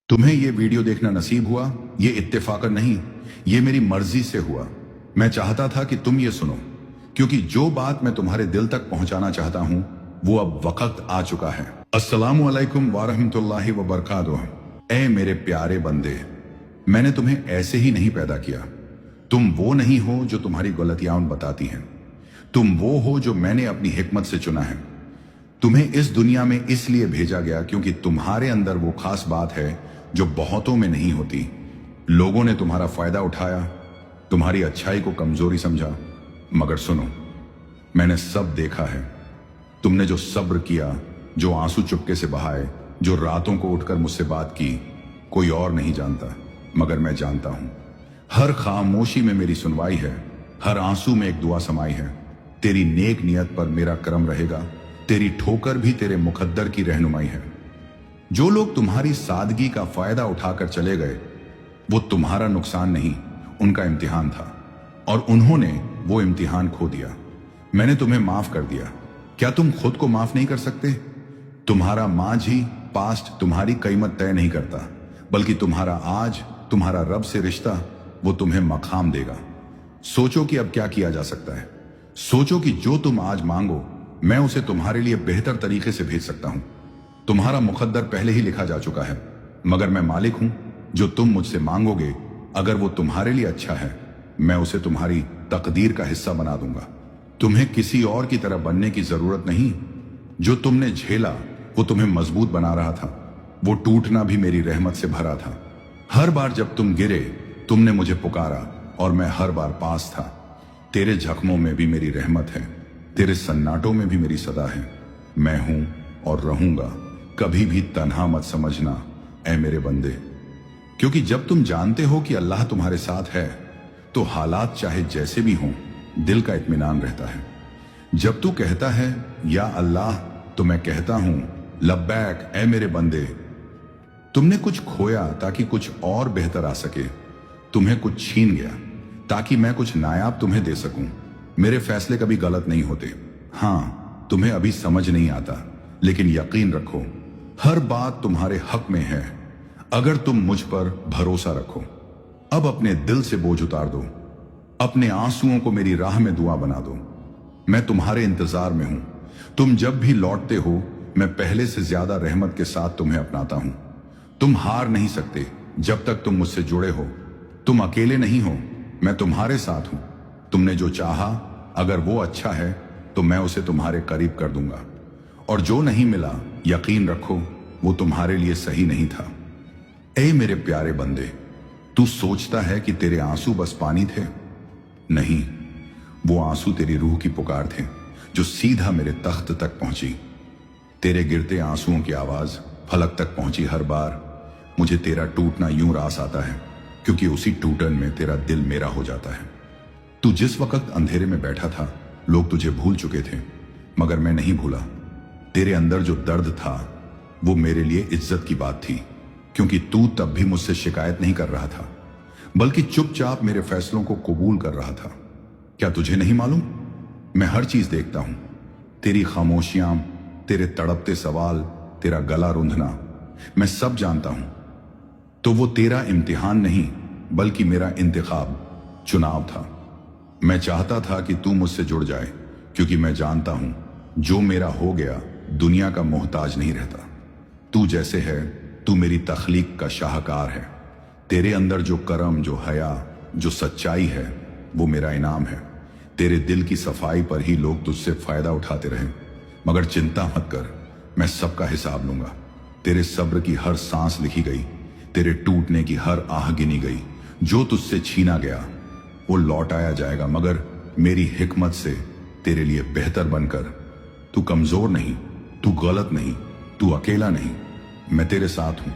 तुम्हें ये वीडियो देखना नसीब हुआ, ये इत्तेफाकन नहीं, ये मेरी मर्जी से हुआ। मैं चाहता था कि तुम ये सुनो, क्योंकि जो बात मैं तुम्हारे दिल तक पहुंचाना चाहता हूं वो अब वक्त आ चुका है। अस्सलामु अलैकुम वारहमतुल्लाहि व बरकातुहू। ऐ मेरे प्यारे बंदे, मैंने तुम्हें ऐसे ही नहीं पैदा किया। तुम वो नहीं हो जो तुम्हारी गलतियां बताती हैं। तुम वो हो जो मैंने अपनी हिकमत से चुना है। तुम्हें इस दुनिया में इसलिए भेजा गया क्योंकि तुम्हारे अंदर वो खास बात है जो बहुतों में नहीं होती। लोगों ने तुम्हारा फायदा उठाया, तुम्हारी अच्छाई को कमजोरी समझा, मगर सुनो, मैंने सब देखा है। तुमने जो सब्र किया, जो आंसू चुपके से बहाए, जो रातों को उठकर मुझसे बात की, कोई और नहीं जानता मगर मैं जानता हूं। हर खामोशी में मेरी सुनवाई है, हर आंसू में एक दुआ समाई है। तेरी नेक नियत पर मेरा करम रहेगा, तेरी ठोकर भी तेरे मुकद्दर की रहनुमाई है। जो लोग तुम्हारी सादगी का फायदा उठाकर चले गए, वो तुम्हारा नुकसान नहीं, उनका इम्तिहान था, और उन्होंने वो इम्तिहान खो दिया। मैंने तुम्हें माफ कर दिया। क्या तुम खुद को माफ नहीं कर सकते? तुम्हारा मांझी पास्ट तुम्हारी कीमत तय नहीं करता, बल्कि तुम्हारा आज, तुम्हारा रब से रिश्ता, वो तुम्हें मकाम देगा। सोचो कि अब क्या किया जा सकता है। सोचो कि जो तुम आज मांगो, मैं उसे तुम्हारे लिए बेहतर तरीके से भेज सकता हूं। तुम्हारा मुकद्दर पहले ही लिखा जा चुका है, मगर मैं मालिक हूं। जो तुम मुझसे मांगोगे, अगर वो तुम्हारे लिए अच्छा है, मैं उसे तुम्हारी तकदीर का हिस्सा बना दूंगा। तुम्हें किसी और की तरह बनने की जरूरत नहीं। जो तुमने झेला वो तुम्हें मजबूत बना रहा था। वो टूटना भी मेरी रहमत से भरा था। हर बार जब तुम गिरे, तुमने मुझे पुकारा और मैं हर बार पास था। तेरे जख्मों में भी मेरी रहमत है, तेरे सन्नाटों में भी मेरी सदा है। मैं हूं और रहूंगा, कभी भी तन्हा मत समझना ऐ मेरे बंदे। क्योंकि जब तुम जानते हो कि अल्लाह तुम्हारे साथ है, तो हालात चाहे जैसे भी हों, दिल का इत्मीनान रहता है। जब तू कहता है या अल्लाह, तो मैं कहता हूं लब्बैक ऐ मेरे बंदे। तुमने कुछ खोया ताकि कुछ और बेहतर आ सके। तुम्हें कुछ छीन गया ताकि मैं कुछ नायाब तुम्हें दे सकूं। मेरे फैसले कभी गलत नहीं होते। हां, तुम्हें अभी समझ नहीं आता, लेकिन यकीन रखो, हर बात तुम्हारे हक में है अगर तुम मुझ पर भरोसा रखो। अब अपने दिल से बोझ उतार दो, अपने आंसुओं को मेरी राह में दुआ बना दो। मैं तुम्हारे इंतजार में हूं। तुम जब भी लौटते हो, मैं पहले से ज्यादा रहमत के साथ तुम्हें अपनाता हूं। तुम हार नहीं सकते जब तक तुम मुझसे जुड़े हो। तुम अकेले नहीं हो, मैं तुम्हारे साथ हूं। तुमने जो चाहा, अगर वो अच्छा है तो मैं उसे तुम्हारे करीब कर दूंगा, और जो नहीं मिला, यकीन रखो वो तुम्हारे लिए सही नहीं था। ऐ मेरे प्यारे बंदे, तू सोचता है कि तेरे आंसू बस पानी थे? नहीं, वो आंसू तेरी रूह की पुकार थे, जो सीधा मेरे तख्त तक पहुंची। तेरे गिरते आंसुओं की आवाज फलक तक पहुंची हर बार। मुझे तेरा टूटना यूं रास आता है, क्योंकि उसी टूटन में तेरा दिल मेरा हो जाता है। तू जिस वक्त अंधेरे में बैठा था, लोग तुझे भूल चुके थे, मगर मैं नहीं भूला। तेरे अंदर जो दर्द था, वो मेरे लिए इज्जत की बात थी, क्योंकि तू तब भी मुझसे शिकायत नहीं कर रहा था, बल्कि चुपचाप मेरे फैसलों को कबूल कर रहा था। क्या तुझे नहीं मालूम? मैं हर चीज देखता हूं। तेरी खामोशियां, तेरे तड़पते सवाल, तेरा गला रुंधना, मैं सब जानता हूं। तो वो तेरा इम्तिहान नहीं, बल्कि मेरा इंतखाब, चुनाव था। मैं चाहता था कि तू मुझसे जुड़ जाए, क्योंकि मैं जानता हूं जो मेरा हो गया दुनिया का मोहताज नहीं रहता। तू जैसे है, तू मेरी तख्लीक का शाहकार है। तेरे अंदर जो करम, जो हया, जो सच्चाई है, वो मेरा इनाम है। तेरे दिल की सफाई पर ही लोग तुझसे फायदा उठाते रहे, मगर चिंता मत कर, मैं सबका हिसाब लूंगा। तेरे सब्र की हर सांस लिखी गई, तेरे टूटने की हर आह गिनी गई। जो तुझसे छीना गया वो लौट आया जाएगा, मगर मेरी हिकमत से तेरे लिए बेहतर बनकर। तू कमजोर नहीं, तू गलत नहीं, तू अकेला नहीं, मैं तेरे साथ हूं।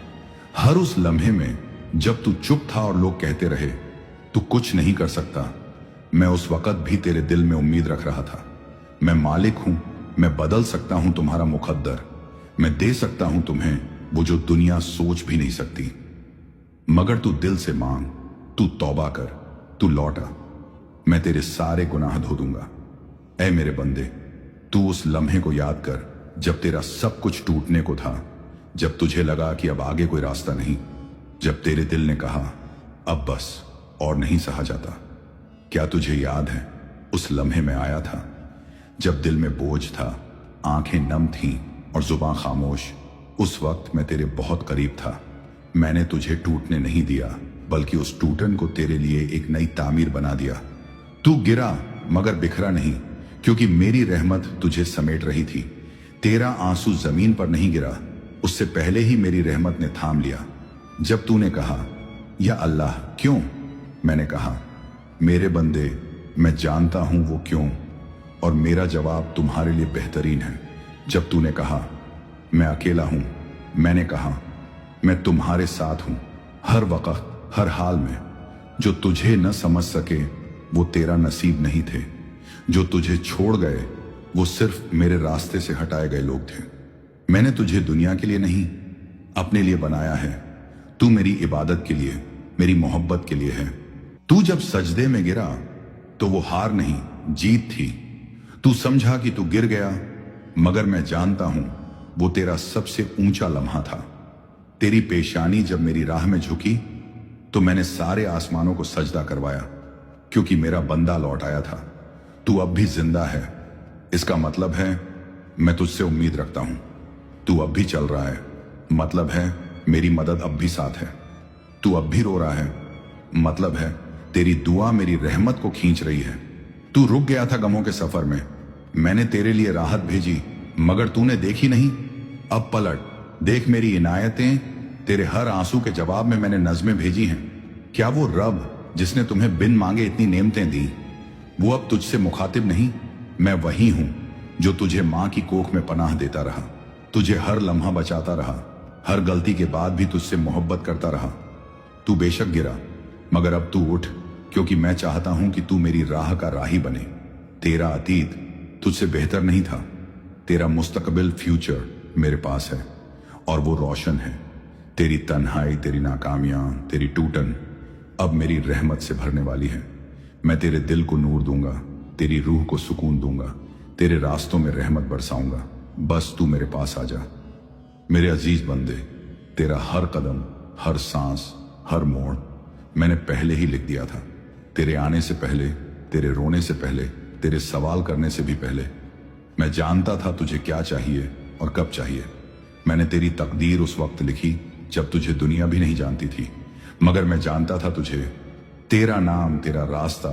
हर उस लम्हे में जब तू चुप था और लोग कहते रहे तू कुछ नहीं कर सकता, मैं उस वक्त भी तेरे दिल में उम्मीद रख रहा था। मैं मालिक हूं, मैं बदल सकता हूं तुम्हारा मुकद्दर। मैं दे सकता हूं तुम्हें वो जो दुनिया सोच भी नहीं सकती, मगर तू दिल से मांग, तू तौबा कर, तू लौटा, मैं तेरे सारे गुनाह धो दूंगा। ऐ मेरे बंदे, तू उस लम्हे को याद कर जब तेरा सब कुछ टूटने को था, जब तुझे लगा कि अब आगे कोई रास्ता नहीं, जब तेरे दिल ने कहा अब बस और नहीं सहा जाता। क्या तुझे याद है उस लम्हे में आया था जब दिल में बोझ था, आंखें नम थीं और जुबान खामोश। उस वक्त मैं तेरे बहुत करीब था। मैंने तुझे टूटने नहीं दिया, बल्कि उस टूटन को तेरे लिए एक नई तामीर बना दिया। तू गिरा मगर बिखरा नहीं, क्योंकि मेरी रहमत तुझे समेट रही थी। तेरा आंसू जमीन पर नहीं गिरा, उससे पहले ही मेरी रहमत ने थाम लिया। जब तूने कहा या अल्लाह क्यों, मैंने कहा मेरे बंदे मैं जानता हूं वो क्यों, और मेरा जवाब तुम्हारे लिए बेहतरीन है। जब तूने कहा मैं अकेला हूं, मैंने कहा मैं तुम्हारे साथ हूं, हर वक्त हर हाल में। जो तुझे न समझ सके वो तेरा नसीब नहीं थे, जो तुझे छोड़ गए वो सिर्फ मेरे रास्ते से हटाए गए लोग थे। मैंने तुझे दुनिया के लिए नहीं अपने लिए बनाया है। तू मेरी इबादत के लिए, मेरी मोहब्बत के लिए है। तू जब सजदे में गिरा तो वो हार नहीं जीत थी। तू समझा कि तू गिर गया, मगर मैं जानता हूं वो तेरा सबसे ऊंचा लम्हा था। तेरी पेशानी जब मेरी राह में झुकी तो मैंने सारे आसमानों को सजदा करवाया, क्योंकि मेरा बंदा लौट आया था। तू अब भी जिंदा है, इसका मतलब है मैं तुझसे उम्मीद रखता हूं। तू अब भी चल रहा है, मतलब है मेरी मदद अब भी साथ है। तू अब भी रो रहा है, मतलब है तेरी दुआ मेरी रहमत को खींच रही है। तू रुक गया था गमों के सफर में, मैंने तेरे लिए राहत भेजी, मगर तूने देखी नहीं। अब पलट देख मेरी इनायतें, तेरे हर आंसू के जवाब में मैंने नज़में भेजी हैं। क्या वो रब जिसने तुम्हें बिन मांगे इतनी नेमतें दी, वो अब तुझसे मुखातिब नहीं? मैं वही हूं जो तुझे मां की कोख में पनाह देता रहा, तुझे हर लम्हा बचाता रहा, हर गलती के बाद भी तुझसे मोहब्बत करता रहा। तू बेशक गिरा, मगर अब तू उठ, क्योंकि मैं चाहता हूं कि तू मेरी राह का राही बने। तेरा अतीत तुझसे बेहतर नहीं था, तेरा मुस्तकबिल फ्यूचर मेरे पास है और वो रोशन है। तेरी तन्हाई, तेरी नाकामियां, तेरी टूटन अब मेरी रहमत से भरने वाली है। मैं तेरे दिल को नूर दूंगा, तेरी रूह को सुकून दूंगा, तेरे रास्तों में रहमत बरसाऊंगा। बस तू मेरे पास आ जा। मेरे अजीज बंदे, तेरा हर कदम, हर सांस, हर मोड़ मैंने पहले ही लिख दिया था। तेरे आने से पहले, तेरे रोने से पहले, तेरे सवाल करने से भी पहले। मैं जानता था तुझे क्या चाहिए और कब चाहिए। मैंने तेरी तकदीर उस वक्त लिखी जब तुझे दुनिया भी नहीं जानती थी, मगर मैं जानता था तुझे। तेरा नाम, तेरा रास्ता,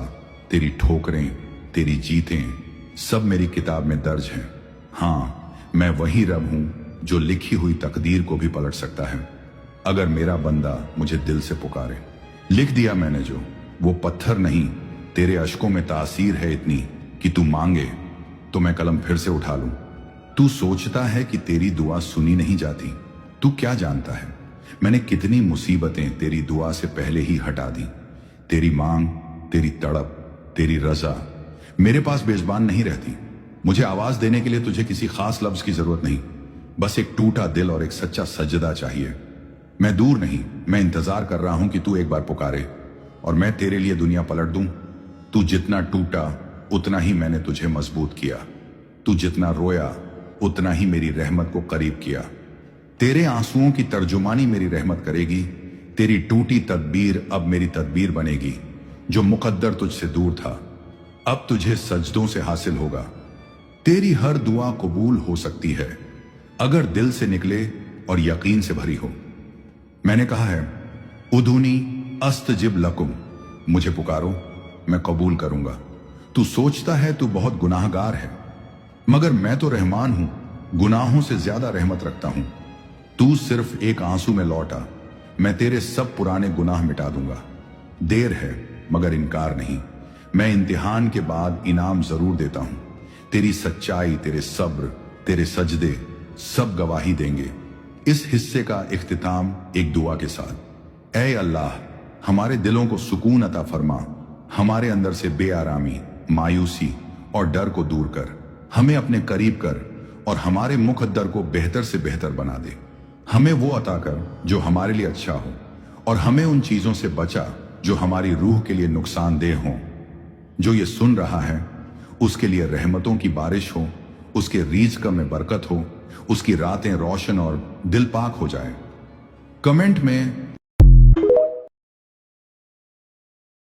तेरी ठोकरें, तेरी जीतें सब मेरी किताब में दर्ज हैं। हाँ, मैं वही रब हूं जो लिखी हुई तकदीर को भी पलट सकता है, अगर मेरा बंदा मुझे दिल से पुकारे। लिख दिया मैंने जो, वो पत्थर नहीं। तेरे अश्कों में तासीर है इतनी कि तू मांगे तो मैं कलम फिर से उठा लूं। तू सोचता है कि तेरी दुआ सुनी नहीं जाती, तू क्या जानता है मैंने कितनी मुसीबतें तेरी दुआ से पहले ही हटा दी। तेरी मांग, तेरी तड़प, तेरी रजा मेरे पास बेज़बान नहीं रहती। मुझे आवाज देने के लिए तुझे किसी खास लफ्ज की जरूरत नहीं, बस एक टूटा दिल और एक सच्चा सजदा चाहिए। मैं दूर नहीं, मैं इंतजार कर रहा हूं कि तू एक बार पुकारे और मैं तेरे लिए दुनिया पलट दूं। तू जितना टूटा उतना ही मैंने तुझे मजबूत किया, तू जितना रोया उतना ही मेरी रहमत को करीब किया। तेरे आंसुओं की तर्जुमानी मेरी रहमत करेगी। तेरी टूटी तदबीर अब मेरी तदबीर बनेगी। जो मुकद्दर तुझसे दूर था अब तुझे सजदों से हासिल होगा। तेरी हर दुआ कबूल हो सकती है अगर दिल से निकले और यकीन से भरी हो। मैंने कहा है उदूनी अस्तजिब लकुम, मुझे पुकारो मैं कबूल करूंगा। तू सोचता है तू बहुत गुनाहगार है, मगर मैं तो रहमान हूं, गुनाहों से ज्यादा रहमत रखता हूं। तू सिर्फ एक आंसू में लौटा, मैं तेरे सब पुराने गुनाह मिटा दूंगा। देर है मगर इनकार नहीं, मैं इम्तिहान के बाद इनाम जरूर देता हूं। तेरी सच्चाई, तेरे सब्र, तेरे सजदे सब गवाही देंगे। इस हिस्से का इख्तिताम एक दुआ के साथ। ऐ अल्लाह, हमारे दिलों को सुकून अता फरमा, हमारे अंदर से बेआरामी, मायूसी और डर को दूर कर, हमें अपने करीब कर और हमारे मुकद्दर को बेहतर से बेहतर बना दे। हमें वो अता कर जो हमारे लिए अच्छा हो और हमें उन चीजों से बचा जो हमारी रूह के लिए नुकसानदेह हों। जो ये सुन रहा है उसके लिए रहमतों की बारिश हो, उसके रिज़्क़ में बरकत हो, उसकी रातें रोशन और दिल पाक हो जाए। कमेंट में